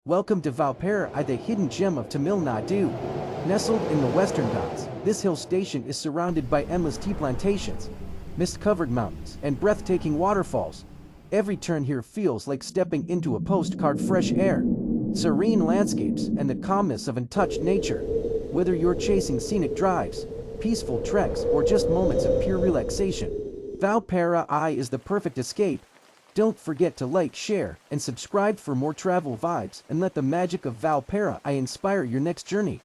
Welcome to Valparai, the hidden gem of Tamil Nadu. Nestled in the Western Ghats, this hill station is surrounded by endless tea plantations, mist-covered mountains, and breathtaking waterfalls. Every turn here feels like stepping into a postcard. Fresh air, serene landscapes, and the calmness of untouched nature. Whether you're chasing scenic drives, peaceful treks, or just moments of pure relaxation, Valparai is the perfect escape. Don't forget to like, share, and subscribe for more travel vibes, and let the magic of Valparai inspire your next journey.